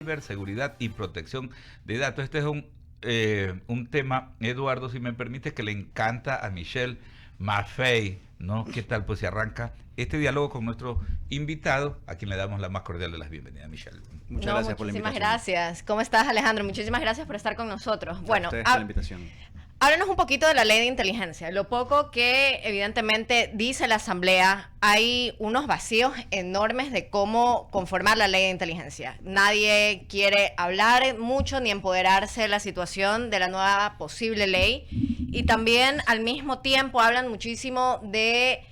ciberseguridad y protección de datos. Este es un tema, Eduardo, si me permites, que le encanta a Michelle Maffei, ¿no? ¿Qué tal? Pues se arranca este diálogo con nuestro invitado, a quien le damos la más cordial de las bienvenidas, Michelle. Muchas gracias por la invitación. Muchísimas gracias. ¿Cómo estás, Alejandro? Muchísimas gracias por estar con nosotros. Bueno, por la invitación. Háblanos un poquito de la ley de inteligencia. Lo poco que evidentemente dice la Asamblea, hay unos vacíos enormes de cómo conformar la ley de inteligencia. Nadie quiere hablar mucho ni empoderarse de la situación de la nueva posible ley. Y también al mismo tiempo hablan muchísimo de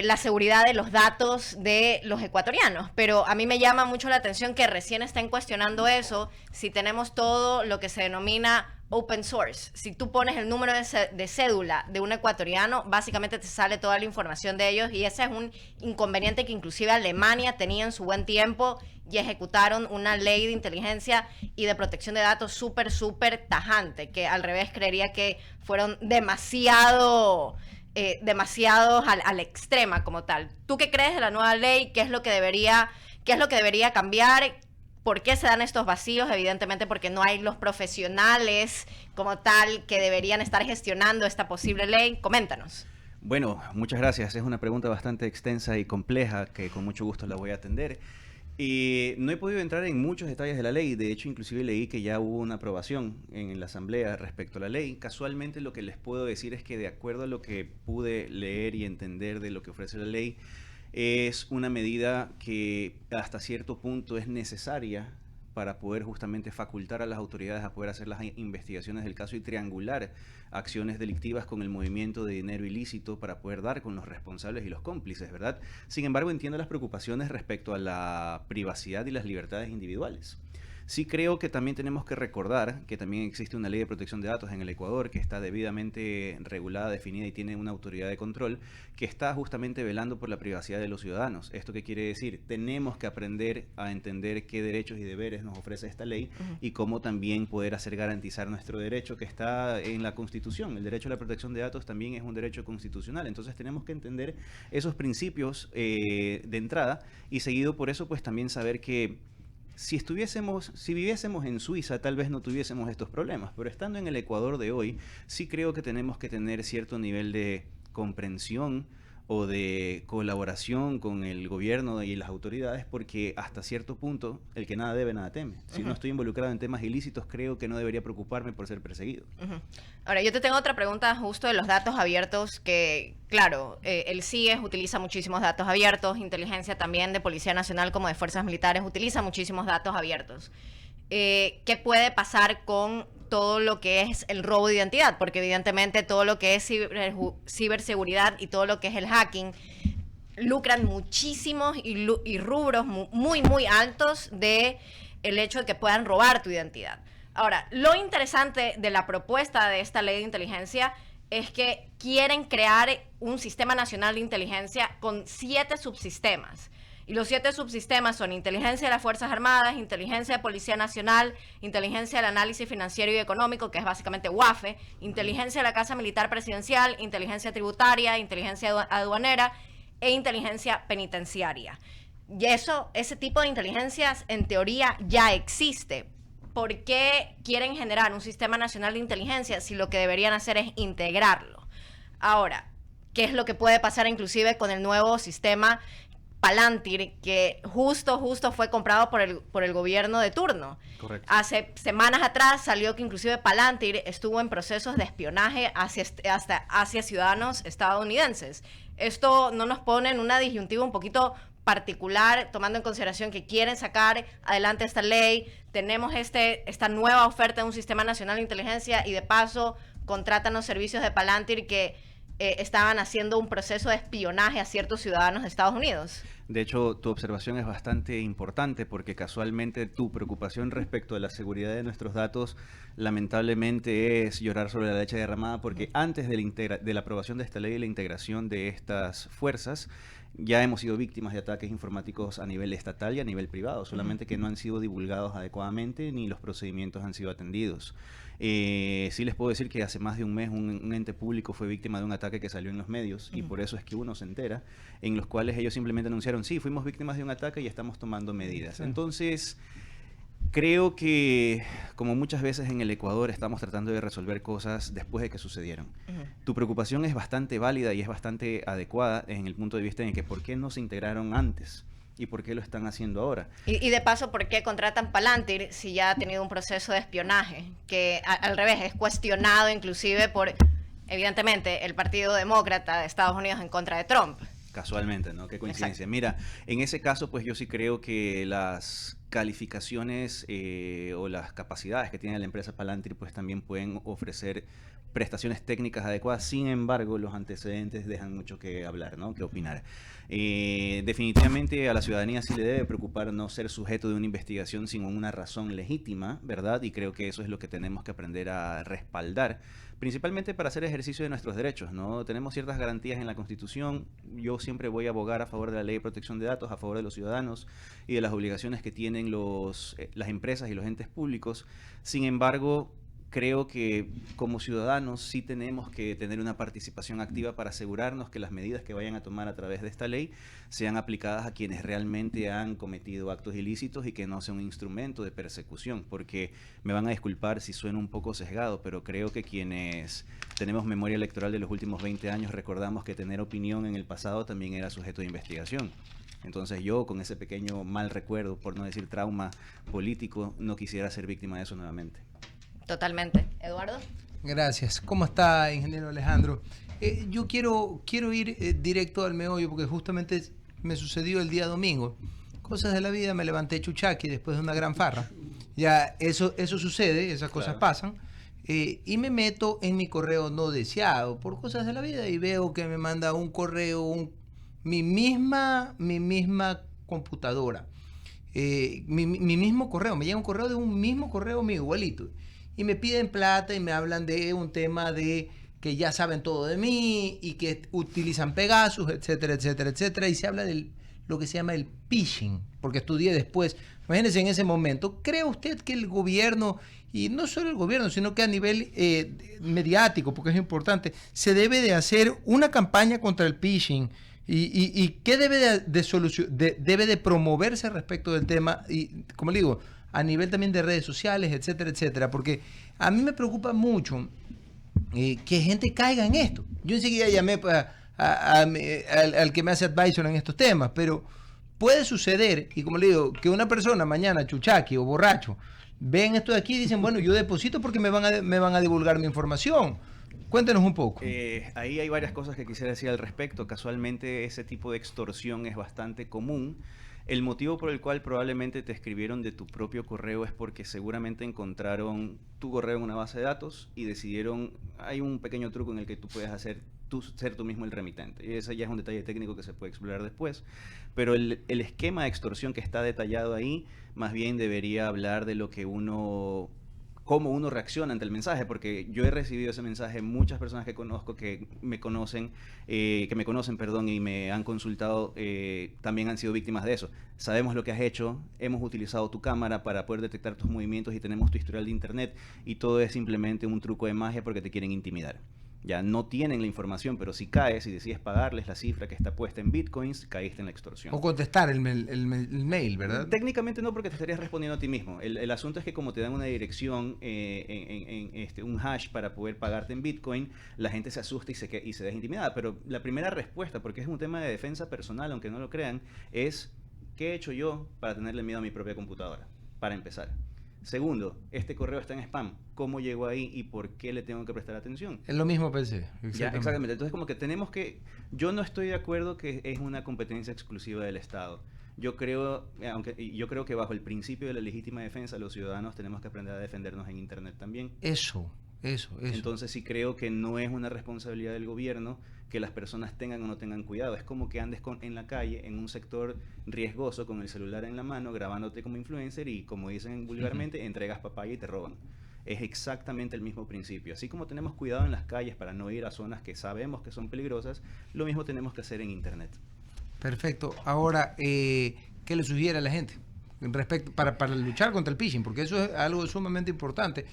la seguridad de los datos de los ecuatorianos, pero a mí me llama mucho la atención que recién estén cuestionando eso, si tenemos todo lo que se denomina open source. Si tú pones el número de cédula de un ecuatoriano, básicamente te sale toda la información de ellos, y ese es un inconveniente que inclusive Alemania tenía en su buen tiempo, y ejecutaron una ley de inteligencia y de protección de datos súper tajante, que al revés creería que fueron demasiados a la extrema como tal. ¿Tú qué crees de la nueva ley? ¿Qué es lo que debería cambiar? ¿Por qué se dan estos vacíos? Evidentemente porque no hay los profesionales como tal que deberían estar gestionando esta posible ley. Coméntanos. Bueno, muchas gracias. Es una pregunta bastante extensa y compleja que con mucho gusto la voy a atender. Y no he podido entrar en muchos detalles de la ley. De hecho, inclusive leí que ya hubo una aprobación en la Asamblea respecto a la ley. Casualmente, lo que les puedo decir es que, de acuerdo a lo que pude leer y entender de lo que ofrece la ley, es una medida que hasta cierto punto es necesaria para poder justamente facultar a las autoridades a poder hacer las investigaciones del caso y triangular acciones delictivas con el movimiento de dinero ilícito para poder dar con los responsables y los cómplices, ¿verdad? Sin embargo, entiendo las preocupaciones respecto a la privacidad y las libertades individuales. Sí creo que también tenemos que recordar que también existe una ley de protección de datos en el Ecuador que está debidamente regulada, definida y tiene una autoridad de control que está justamente velando por la privacidad de los ciudadanos. ¿Esto qué quiere decir? Tenemos que aprender a entender qué derechos y deberes nos ofrece esta ley y cómo también poder hacer garantizar nuestro derecho que está en la Constitución. El derecho a la protección de datos también es un derecho constitucional. Entonces tenemos que entender esos principios de entrada y seguido por eso pues también saber que si viviésemos en Suiza, tal vez no tuviésemos estos problemas, pero estando en el Ecuador de hoy, sí creo que tenemos que tener cierto nivel de comprensión o de colaboración con el gobierno y las autoridades, porque hasta cierto punto, el que nada debe, nada teme. Si no estoy involucrado en temas ilícitos, creo que no debería preocuparme por ser perseguido. Ahora, yo te tengo otra pregunta justo de los datos abiertos, que, claro, el CIES utiliza muchísimos datos abiertos, inteligencia también de Policía Nacional como de Fuerzas Militares utiliza muchísimos datos abiertos. ¿Qué puede pasar con todo lo que es el robo de identidad? Porque evidentemente todo lo que es ciberseguridad y todo lo que es el hacking lucran muchísimos y rubros muy altos de el hecho de que puedan robar tu identidad. Ahora, lo interesante de la propuesta de esta ley de inteligencia es que quieren crear un sistema nacional de inteligencia con 7 subsistemas. Y los 7 subsistemas son inteligencia de las Fuerzas Armadas, inteligencia de Policía Nacional, inteligencia del análisis financiero y económico, que es básicamente UAFE, inteligencia de la Casa Militar Presidencial, inteligencia tributaria, inteligencia aduanera e inteligencia penitenciaria. Y ese tipo de inteligencias, en teoría, ya existe. ¿Por qué quieren generar un sistema nacional de inteligencia si lo que deberían hacer es integrarlo? Ahora, ¿qué es lo que puede pasar inclusive con el nuevo sistema Palantir, que justo fue comprado por el gobierno de turno? Correcto. Hace semanas atrás salió que inclusive Palantir estuvo en procesos de espionaje hacia ciudadanos estadounidenses. Esto no nos pone en una disyuntiva un poquito particular, tomando en consideración que quieren sacar adelante esta ley, tenemos esta nueva oferta de un sistema nacional de inteligencia y de paso contratan los servicios de Palantir que estaban haciendo un proceso de espionaje a ciertos ciudadanos de Estados Unidos. De hecho, tu observación es bastante importante porque casualmente tu preocupación respecto a la seguridad de nuestros datos lamentablemente es llorar sobre la leche derramada, porque antes de la aprobación de esta ley y la integración de estas fuerzas, ya hemos sido víctimas de ataques informáticos a nivel estatal y a nivel privado, solamente que no han sido divulgados adecuadamente ni los procedimientos han sido atendidos. Sí les puedo decir que hace más de un mes un ente público fue víctima de un ataque que salió en los medios y por eso es que uno se entera, en los cuales ellos simplemente anunciaron, sí, fuimos víctimas de un ataque y estamos tomando medidas. Entonces, Creo que, como muchas veces en el Ecuador, estamos tratando de resolver cosas después de que sucedieron. Tu preocupación es bastante válida y es bastante adecuada en el punto de vista en que por qué no se integraron antes y por qué lo están haciendo ahora. Y de paso, ¿por qué contratan Palantir si ya ha tenido un proceso de espionaje? Que al revés, es cuestionado inclusive por, evidentemente, el Partido Demócrata de Estados Unidos en contra de Trump. Casualmente, ¿no? Qué coincidencia. Exacto. Mira, en ese caso, pues yo sí creo que las calificaciones o las capacidades que tiene la empresa Palantir, pues también pueden ofrecer prestaciones técnicas adecuadas. Sin embargo, los antecedentes dejan mucho que hablar, ¿no? Que opinar. Definitivamente a la ciudadanía sí le debe preocupar no ser sujeto de una investigación sin una razón legítima, ¿verdad? Y creo que eso es lo que tenemos que aprender a respaldar, principalmente para hacer ejercicio de nuestros derechos, ¿no? Tenemos ciertas garantías en la Constitución. Yo siempre voy a abogar a favor de la Ley de Protección de Datos, a favor de los ciudadanos y de las obligaciones que tienen las empresas y los entes públicos. Sin embargo, creo que como ciudadanos sí tenemos que tener una participación activa para asegurarnos que las medidas que vayan a tomar a través de esta ley sean aplicadas a quienes realmente han cometido actos ilícitos y que no sea un instrumento de persecución, porque me van a disculpar si suena un poco sesgado, pero creo que quienes tenemos memoria electoral de los últimos 20 años recordamos que tener opinión en el pasado también era sujeto de investigación. Entonces yo, con ese pequeño mal recuerdo, por no decir trauma político, no quisiera ser víctima de eso nuevamente. Totalmente. ¿Eduardo? Gracias. ¿Cómo está, ingeniero Alejandro? Yo quiero ir directo al meollo porque justamente me sucedió el día domingo. Cosas de la vida, me levanté chuchaqui después de una gran farra. Ya eso sucede, esas cosas pasan. Y me meto en mi correo no deseado por cosas de la vida y veo que me manda un correo, mi misma computadora. Mi mismo correo, me llega un correo de un mismo correo mío, igualito. Y me piden plata y me hablan de un tema de que ya saben todo de mí y que utilizan Pegasus, etcétera, etcétera, etcétera. Y se habla de lo que se llama el phishing, porque estudié después. Imagínense en ese momento, ¿cree usted que el gobierno, y no solo el gobierno, sino que a nivel mediático, porque es importante, se debe de hacer una campaña contra el phishing? ¿Y qué debe debe de promoverse respecto del tema? Y como le digo, a nivel también de redes sociales, etcétera, etcétera, porque a mí me preocupa mucho que gente caiga en esto. Yo enseguida llamé al que me hace advisor en estos temas, pero puede suceder, y como le digo, que una persona mañana, chuchaqui o borracho, ven esto de aquí y dicen, bueno, yo deposito porque me van a divulgar mi información. Cuéntenos un poco. Ahí hay varias cosas que quisiera decir al respecto. Casualmente ese tipo de extorsión es bastante común. El motivo por el cual probablemente te escribieron de tu propio correo es porque seguramente encontraron tu correo en una base de datos y decidieron, hay un pequeño truco en el que tú puedes ser tú mismo el remitente. Y ese ya es un detalle técnico que se puede explorar después. Pero el esquema de extorsión que está detallado ahí, más bien debería hablar de lo que cómo uno reacciona ante el mensaje, porque yo he recibido ese mensaje, muchas personas que conozco que me conocen, perdón, y me han consultado, también han sido víctimas de eso. Sabemos lo que has hecho, hemos utilizado tu cámara para poder detectar tus movimientos y tenemos tu historial de internet, y todo es simplemente un truco de magia porque te quieren intimidar. Ya no tienen la información, pero si caes y decides pagarles la cifra que está puesta en bitcoins, caíste en la extorsión. O contestar el mail, ¿verdad? Técnicamente no, porque te estarías respondiendo a ti mismo. El asunto es que como te dan una dirección, un hash para poder pagarte en bitcoin, la gente se asusta y se deja intimidada. Pero la primera respuesta, porque es un tema de defensa personal, aunque no lo crean, es ¿qué he hecho yo para tenerle miedo a mi propia computadora? Para empezar. Segundo, este correo está en spam. ¿Cómo llegó ahí y por qué le tengo que prestar atención? Es lo mismo pensé. Exactamente. Entonces, como que tenemos que... Yo no estoy de acuerdo que es una competencia exclusiva del Estado. Yo creo que bajo el principio de la legítima defensa, los ciudadanos tenemos que aprender a defendernos en Internet también. Eso. Entonces, sí creo que no es una responsabilidad del gobierno que las personas tengan o no tengan cuidado. Es como que andes en la calle, en un sector riesgoso, con el celular en la mano, grabándote como influencer y, como dicen vulgarmente, entregas papaya y te roban. Es exactamente el mismo principio. Así como tenemos cuidado en las calles para no ir a zonas que sabemos que son peligrosas, lo mismo tenemos que hacer en Internet. Perfecto. Ahora, ¿qué le sugiere a la gente para luchar contra el phishing? Porque eso es algo sumamente importante.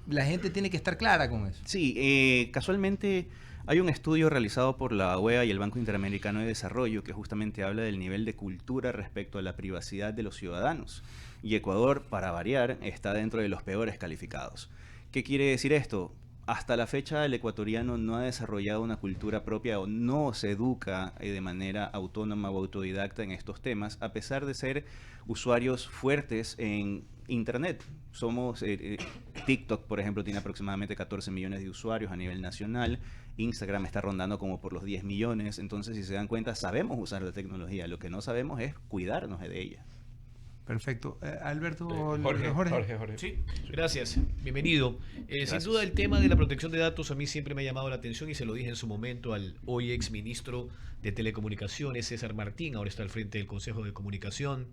La gente tiene que estar clara con eso. Sí, casualmente Hay un estudio realizado por la OEA y el Banco Interamericano de Desarrollo que justamente habla del nivel de cultura respecto a la privacidad de los ciudadanos. Y Ecuador, para variar, está dentro de los peores calificados. ¿Qué quiere decir esto? Hasta la fecha el ecuatoriano no ha desarrollado una cultura propia o no se educa de manera autónoma o autodidacta en estos temas, a pesar de ser usuarios fuertes en Internet. TikTok, por ejemplo, tiene aproximadamente 14 millones de usuarios a nivel nacional. Instagram está rondando como por los 10 millones. Entonces, si se dan cuenta, sabemos usar la tecnología. Lo que no sabemos es cuidarnos de ella. Perfecto. Alberto, Jorge. Sí, gracias. Bienvenido. Gracias. Sin duda el tema de la protección de datos a mí siempre me ha llamado la atención y se lo dije en su momento al hoy ex ministro de Telecomunicaciones, César Martín, ahora está al frente del Consejo de Comunicación,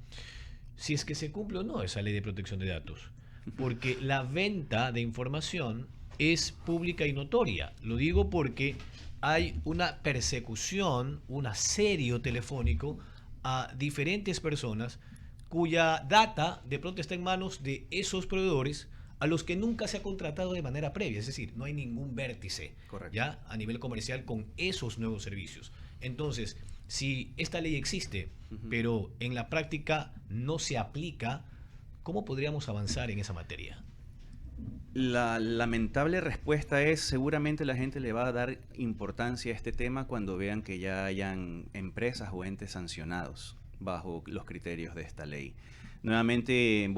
si es que se cumple o no esa ley de protección de datos. Porque la venta de información es pública y notoria. Lo digo porque hay una persecución, un asedio telefónico a diferentes personas cuya data de pronto está en manos de esos proveedores a los que nunca se ha contratado de manera previa, es decir, no hay ningún vértice. Correcto. Ya a nivel comercial con esos nuevos servicios. Entonces, si esta ley existe, pero en la práctica no se aplica, ¿cómo podríamos avanzar en esa materia? La lamentable respuesta es seguramente la gente le va a dar importancia a este tema cuando vean que ya hayan empresas o entes sancionados bajo los criterios de esta ley. Nuevamente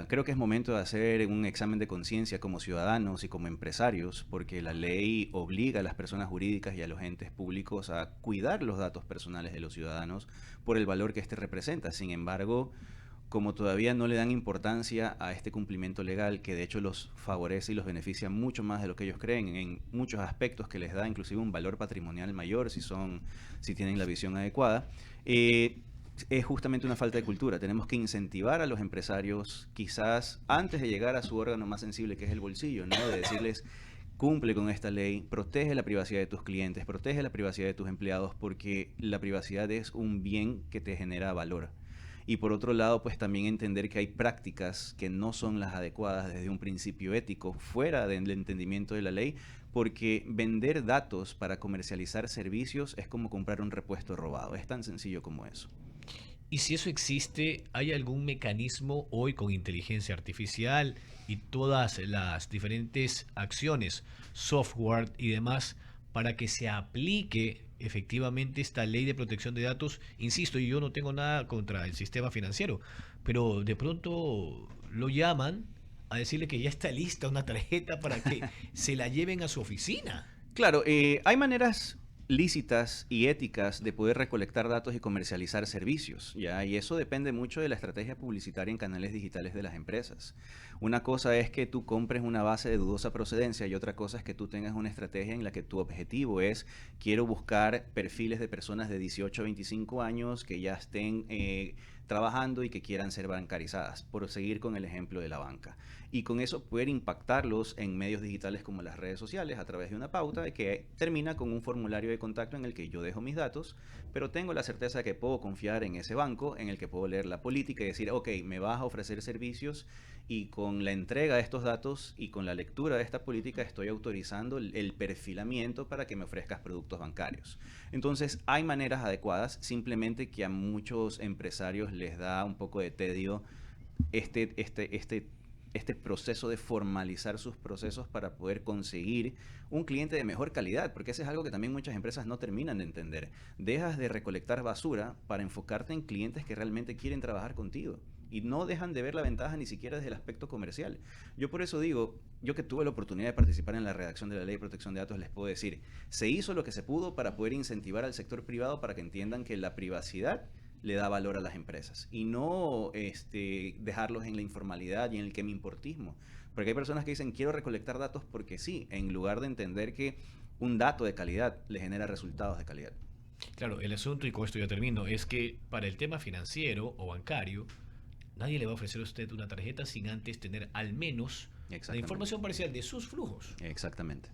creo que es momento de hacer un examen de conciencia como ciudadanos y como empresarios, porque la ley obliga a las personas jurídicas y a los entes públicos a cuidar los datos personales de los ciudadanos por el valor que éste representa. Sin embargo, como todavía no le dan importancia a este cumplimiento legal, que de hecho los favorece y los beneficia mucho más de lo que ellos creen, en muchos aspectos que les da inclusive un valor patrimonial mayor si tienen la visión adecuada, es justamente una falta de cultura. Tenemos que incentivar a los empresarios, quizás antes de llegar a su órgano más sensible, que es el bolsillo, ¿no? De decirles, cumple con esta ley, protege la privacidad de tus clientes, protege la privacidad de tus empleados, porque la privacidad es un bien que te genera valor. Y por otro lado, pues también entender que hay prácticas que no son las adecuadas desde un principio ético, fuera del entendimiento de la ley, porque vender datos para comercializar servicios es como comprar un repuesto robado. Es tan sencillo como eso. Y si eso existe, ¿hay algún mecanismo hoy con inteligencia artificial y todas las diferentes acciones, software y demás, para que se aplique efectivamente esta ley de protección de datos? Insisto, y yo no tengo nada contra el sistema financiero, pero de pronto lo llaman a decirle que ya está lista una tarjeta para que se la lleven a su oficina. Claro, hay maneras lícitas y éticas de poder recolectar datos y comercializar servicios, ¿ya? Y eso depende mucho de la estrategia publicitaria en canales digitales de las empresas. Una cosa es que tú compres una base de dudosa procedencia y otra cosa es que tú tengas una estrategia en la que tu objetivo es: quiero buscar perfiles de personas de 18 a 25 años que ya estén trabajando y que quieran ser bancarizadas, por seguir con el ejemplo de la banca. Y con eso poder impactarlos en medios digitales como las redes sociales a través de una pauta que termina con un formulario de contacto en el que yo dejo mis datos, pero tengo la certeza de que puedo confiar en ese banco, en el que puedo leer la política y decir, ok, me vas a ofrecer servicios y con la entrega de estos datos y con la lectura de esta política estoy autorizando el perfilamiento para que me ofrezcas productos bancarios. Entonces hay maneras adecuadas, simplemente que a muchos empresarios les da un poco de tedio este proceso de formalizar sus procesos para poder conseguir un cliente de mejor calidad, porque eso es algo que también muchas empresas no terminan de entender. Dejas de recolectar basura para enfocarte en clientes que realmente quieren trabajar contigo y no dejan de ver la ventaja ni siquiera desde el aspecto comercial. Yo por eso digo, yo que tuve la oportunidad de participar en la redacción de la Ley de Protección de Datos, les puedo decir, se hizo lo que se pudo para poder incentivar al sector privado para que entiendan que la privacidad le da valor a las empresas y no dejarlos en la informalidad y en el que me importismo. Porque hay personas que dicen, quiero recolectar datos porque sí, en lugar de entender que un dato de calidad le genera resultados de calidad. Claro, el asunto, y con esto ya termino, es que para el tema financiero o bancario, nadie le va a ofrecer a usted una tarjeta sin antes tener al menos la información parcial de sus flujos. Exactamente.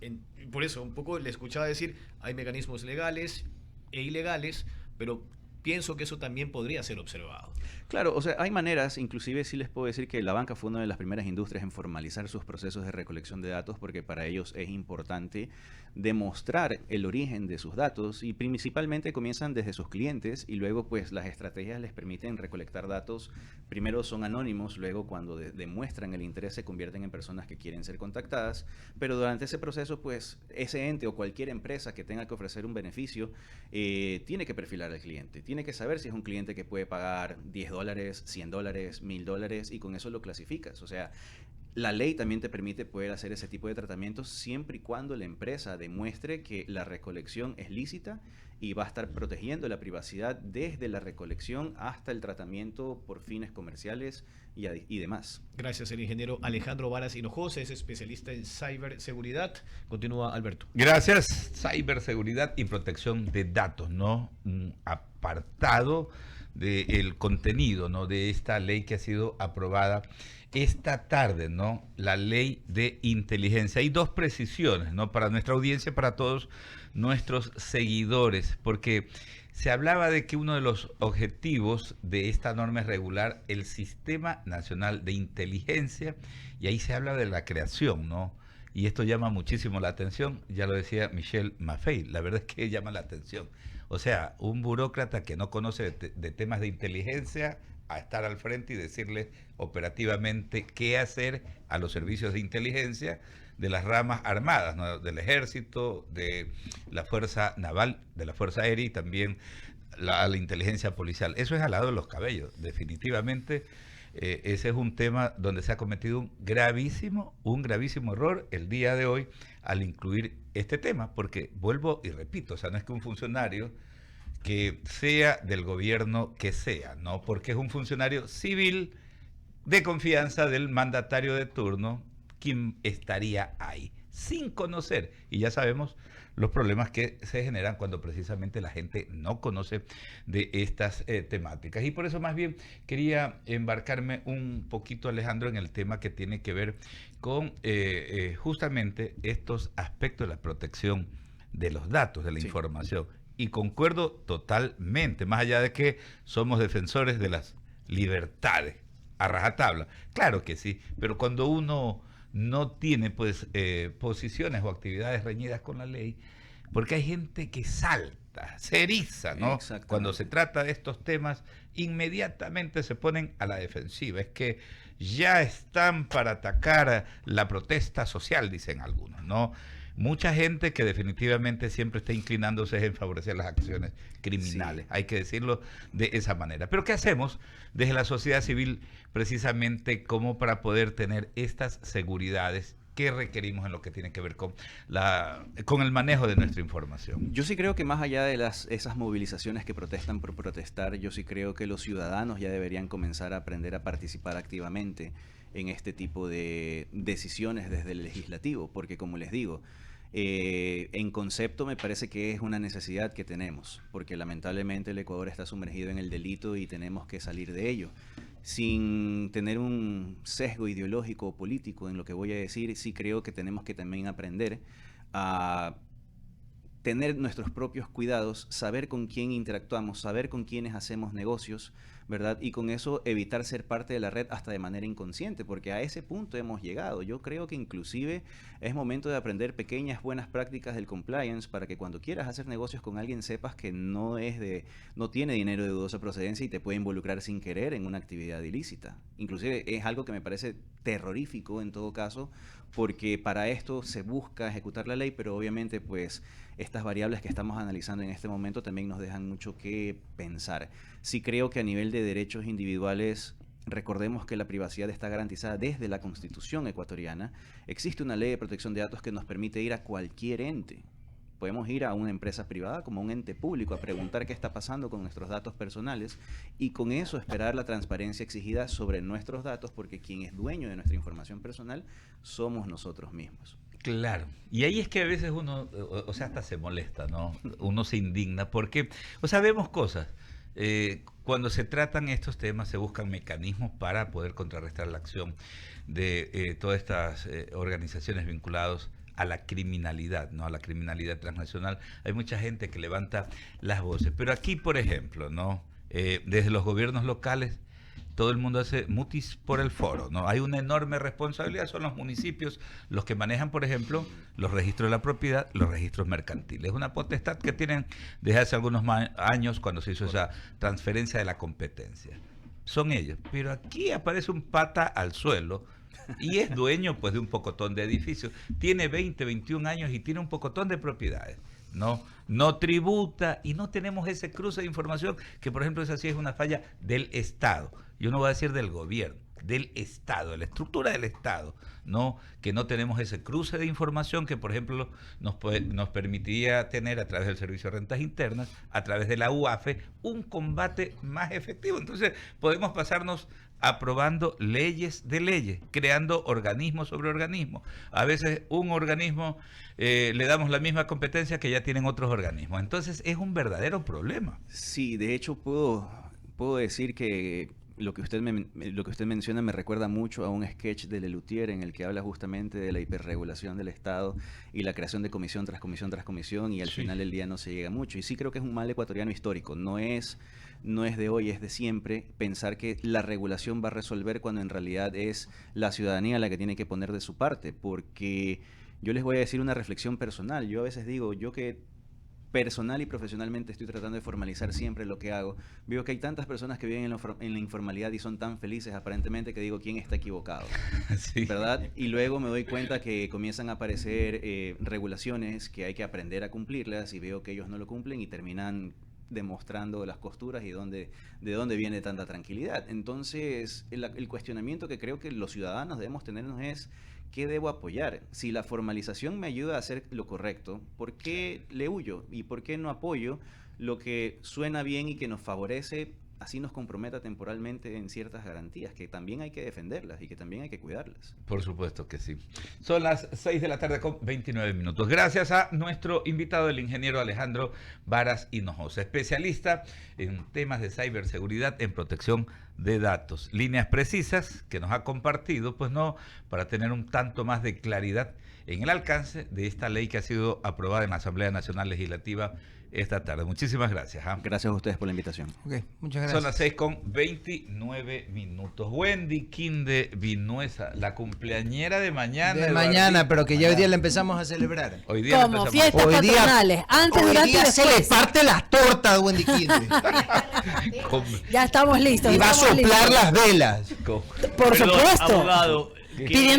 Por eso, un poco le escuchaba decir, hay mecanismos legales e ilegales, pero pienso que eso también podría ser observado. Claro, o sea, hay maneras, inclusive sí les puedo decir que la banca fue una de las primeras industrias en formalizar sus procesos de recolección de datos porque para ellos es importante demostrar el origen de sus datos y principalmente comienzan desde sus clientes y luego pues las estrategias les permiten recolectar datos. Primero son anónimos, luego cuando demuestran el interés se convierten en personas que quieren ser contactadas, pero durante ese proceso pues ese ente o cualquier empresa que tenga que ofrecer un beneficio tiene que perfilar al cliente, tiene que saber si es un cliente que puede pagar $10, $100, $1,000 y con eso lo clasificas. O sea, la ley también te permite poder hacer ese tipo de tratamientos siempre y cuando la empresa demuestre que la recolección es lícita y va a estar protegiendo la privacidad desde la recolección hasta el tratamiento por fines comerciales y demás. Gracias, el ingeniero Alejandro Varas Hinojosa, es especialista en ciberseguridad. Continúa, Alberto. Gracias. Ciberseguridad y protección de datos, ¿no? Un apartado del contenido, ¿no? De esta ley que ha sido aprobada esta tarde, ¿no? La ley de inteligencia. Hay dos precisiones, ¿no? Para nuestra audiencia, para todos nuestros seguidores, porque se hablaba de que uno de los objetivos de esta norma es regular el Sistema Nacional de Inteligencia, y ahí se habla de la creación, ¿no? Y esto llama muchísimo la atención, ya lo decía Michelle Maffei, la verdad es que llama la atención. O sea, un burócrata que no conoce de temas de inteligencia a estar al frente y decirle operativamente qué hacer a los servicios de inteligencia de las ramas armadas, ¿no? Del ejército, de la fuerza naval, de la fuerza aérea y también la inteligencia policial. Eso es al lado de los cabellos, definitivamente. Ese es un tema donde se ha cometido un gravísimo error el día de hoy al incluir este tema, porque vuelvo y repito, o sea, no es que un funcionario que sea del gobierno que sea, ¿no? Porque es un funcionario civil de confianza del mandatario de turno quien estaría ahí, sin conocer. Y ya sabemos los problemas que se generan cuando precisamente la gente no conoce de estas temáticas. Y por eso más bien quería embarcarme un poquito, Alejandro, en el tema que tiene que ver con justamente estos aspectos de la protección de los datos, de la información. Y concuerdo totalmente, más allá de que somos defensores de las libertades, a rajatabla. Claro que sí, pero cuando uno no tiene pues posiciones o actividades reñidas con la ley, porque hay gente que salta, se eriza, ¿no? Cuando se trata de estos temas, inmediatamente se ponen a la defensiva. Es que ya están para atacar la protesta social, dicen algunos, ¿no? Mucha gente que definitivamente siempre está inclinándose en favorecer las acciones criminales, hay que decirlo de esa manera. Pero ¿qué hacemos desde la sociedad civil precisamente como para poder tener estas seguridades que requerimos en lo que tiene que ver con el manejo de nuestra información? Yo sí creo que más allá de esas movilizaciones que protestan por protestar, yo sí creo que los ciudadanos ya deberían comenzar a aprender a participar activamente en este tipo de decisiones desde el legislativo, porque como les digo, en concepto me parece que es una necesidad que tenemos, porque lamentablemente el Ecuador está sumergido en el delito y tenemos que salir de ello. Sin tener un sesgo ideológico o político en lo que voy a decir, sí creo que tenemos que también aprender a tener nuestros propios cuidados, saber con quién interactuamos, saber con quiénes hacemos negocios, ¿verdad? Y con eso evitar ser parte de la red hasta de manera inconsciente, porque a ese punto hemos llegado. Yo creo que inclusive es momento de aprender pequeñas buenas prácticas del compliance para que cuando quieras hacer negocios con alguien sepas que no tiene dinero de dudosa procedencia y te puede involucrar sin querer en una actividad ilícita. Inclusive es algo que me parece terrorífico en todo caso, porque para esto se busca ejecutar la ley, pero obviamente pues estas variables que estamos analizando en este momento también nos dejan mucho que pensar. Sí creo que a nivel de derechos individuales, recordemos que la privacidad está garantizada desde la Constitución ecuatoriana. Existe una ley de protección de datos que nos permite ir a cualquier ente. Podemos ir a una empresa privada como a un ente público a preguntar qué está pasando con nuestros datos personales y con eso esperar la transparencia exigida sobre nuestros datos, porque quien es dueño de nuestra información personal somos nosotros mismos. Claro, y ahí es que a veces uno, o sea, hasta se molesta, ¿no? Uno se indigna porque, o sea, vemos cosas. Cuando se tratan estos temas se buscan mecanismos para poder contrarrestar la acción de todas estas organizaciones vinculadas a la criminalidad, ¿no? A la criminalidad transnacional. Hay mucha gente que levanta las voces. Pero aquí, por ejemplo, ¿no? Desde los gobiernos locales, todo el mundo hace mutis por el foro, ¿no? Hay una enorme responsabilidad, son los municipios los que manejan, por ejemplo, los registros de la propiedad, los registros mercantiles. Es una potestad que tienen desde hace algunos años cuando se hizo esa transferencia de la competencia. Son ellos. Pero aquí aparece un pata al suelo y es dueño pues de un pocotón de edificios. Tiene 20, 21 años y tiene un pocotón de propiedades. No tributa y no tenemos ese cruce de información que, por ejemplo, esa sí es una falla del Estado. Yo no voy a decir del gobierno, del Estado, de la estructura del Estado, ¿no? Que no tenemos ese cruce de información que, por ejemplo, nos permitiría tener a través del Servicio de Rentas Internas, a través de la UAFE, un combate más efectivo. Entonces, podemos pasarnos aprobando leyes de leyes, creando organismos sobre organismos. A veces un organismo le damos la misma competencia que ya tienen otros organismos. Entonces, es un verdadero problema. Sí, de hecho puedo decir que lo que usted menciona me recuerda mucho a un sketch de Lelutier en el que habla justamente de la hiperregulación del Estado y la creación de comisión tras comisión tras comisión, y al final del día no se llega mucho. Y sí creo que es un mal ecuatoriano histórico. No es de hoy, es de siempre pensar que la regulación va a resolver cuando en realidad es la ciudadanía la que tiene que poner de su parte. Porque yo les voy a decir una reflexión personal. Yo a veces digo, yo que personal y profesionalmente estoy tratando de formalizar siempre lo que hago, veo que hay tantas personas que viven en la informalidad y son tan felices aparentemente que digo, ¿quién está equivocado? Sí. ¿Verdad? Y luego me doy cuenta que comienzan a aparecer regulaciones que hay que aprender a cumplirlas y veo que ellos no lo cumplen y terminan demostrando las costuras y de dónde viene tanta tranquilidad. Entonces, el cuestionamiento que creo que los ciudadanos debemos tenernos es ¿qué debo apoyar? Si la formalización me ayuda a hacer lo correcto, ¿por qué le huyo? ¿Y por qué no apoyo lo que suena bien y que nos favorece, así nos comprometa temporalmente en ciertas garantías, que también hay que defenderlas y que también hay que cuidarlas? Por supuesto que sí. Son las 6 de la tarde con 29 minutos. Gracias a nuestro invitado, el ingeniero Alejandro Varas Hinojosa, especialista en temas de ciberseguridad en protección de datos. Líneas precisas que nos ha compartido, pues no, para tener un tanto más de claridad en el alcance de esta ley que ha sido aprobada en la Asamblea Nacional Legislativa esta tarde. Muchísimas gracias. Gracias a ustedes por la invitación. Ok, muchas gracias. Son las 6 con 29 minutos. Wendy Quinde Vinuesa, la cumpleañera de mañana. De mañana, pero que ya hoy día la empezamos a celebrar. Hoy día como la fiestas Hoy día- patronales, antes, Hoy durante y día se le después. parte las tortas a Wendy Quinde. con- Ya estamos listos. Y va a estamos soplar listos. las velas. con- Por Perdón, supuesto. abogado, Pidiendo